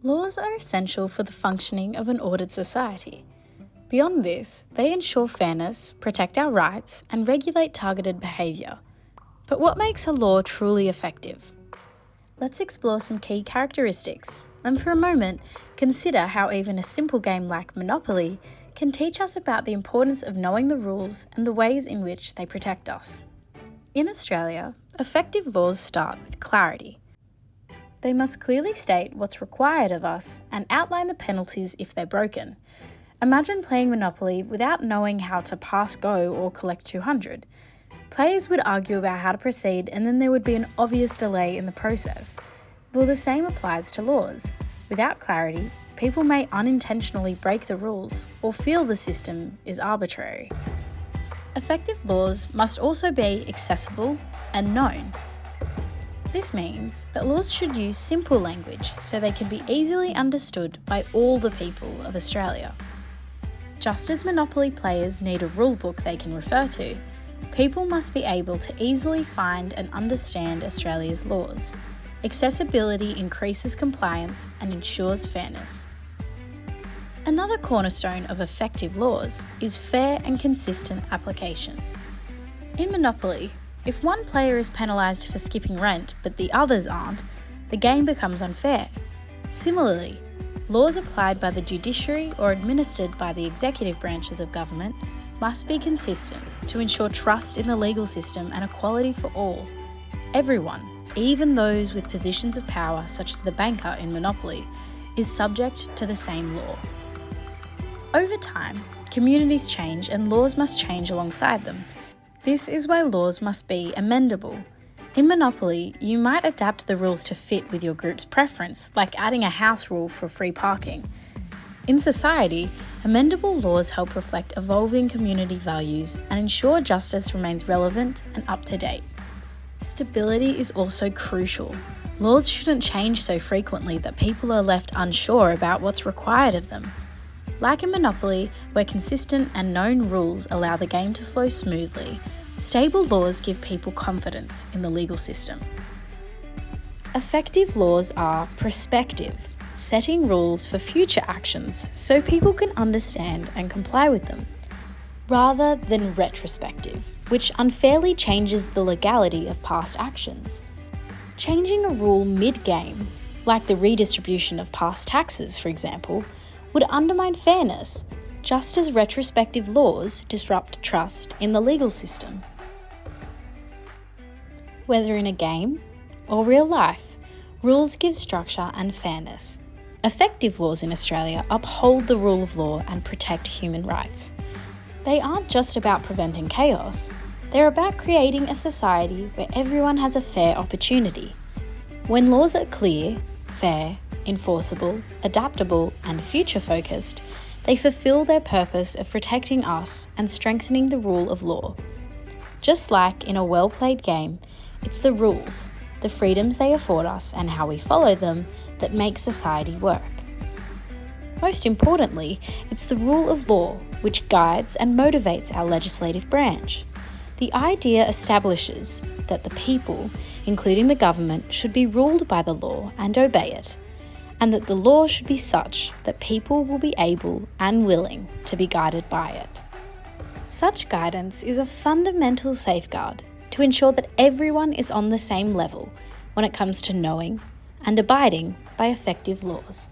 Laws are essential for the functioning of an ordered society. Beyond this, they ensure fairness, protect our rights, and regulate targeted behaviour. But what makes a law truly effective? Let's explore some key characteristics, and for a moment, consider how even a simple game like Monopoly can teach us about the importance of knowing the rules and the ways in which they protect us. In Australia, effective laws start with clarity. They must clearly state what's required of us and outline the penalties if they're broken. Imagine playing Monopoly without knowing how to pass go or collect 200. Players would argue about how to proceed, and then there would be an obvious delay in the process. Well, the same applies to laws. Without clarity, people may unintentionally break the rules or feel the system is arbitrary. Effective laws must also be accessible and known. This means that laws should use simple language so they can be easily understood by all the people of Australia. Just as Monopoly players need a rulebook they can refer to, people must be able to easily find and understand Australia's laws. Accessibility increases compliance and ensures fairness. Another cornerstone of effective laws is fair and consistent application. In Monopoly, if one player is penalised for skipping rent but the others aren't, the game becomes unfair. Similarly, laws applied by the judiciary or administered by the executive branches of government must be consistent to ensure trust in the legal system and equality for all. Everyone, even those with positions of power such as the banker in Monopoly, is subject to the same law. Over time, communities change and laws must change alongside them. This is why laws must be amendable. In Monopoly, you might adapt the rules to fit with your group's preference, like adding a house rule for free parking. In society, amendable laws help reflect evolving community values and ensure justice remains relevant and up to date. Stability is also crucial. Laws shouldn't change so frequently that people are left unsure about what's required of them. Like in Monopoly, where consistent and known rules allow the game to flow smoothly, stable laws give people confidence in the legal system. Effective laws are prospective, setting rules for future actions so people can understand and comply with them, rather than retrospective, which unfairly changes the legality of past actions. Changing a rule mid-game, like the redistribution of past taxes, for example, would undermine fairness, just as retrospective laws disrupt trust in the legal system. Whether in a game or real life, rules give structure and fairness. Effective laws in Australia uphold the rule of law and protect human rights. They aren't just about preventing chaos, they're about creating a society where everyone has a fair opportunity. When laws are clear, fair, enforceable, adaptable, and future-focused, they fulfill their purpose of protecting us and strengthening the rule of law. Just like in a well-played game, it's the rules, the freedoms they afford us and how we follow them that make society work. Most importantly, it's the rule of law which guides and motivates our legislative branch. The idea establishes that the people, including the government, should be ruled by the law and obey it, and that the law should be such that people will be able and willing to be guided by it. Such guidance is a fundamental safeguard to ensure that everyone is on the same level when it comes to knowing and abiding by effective laws.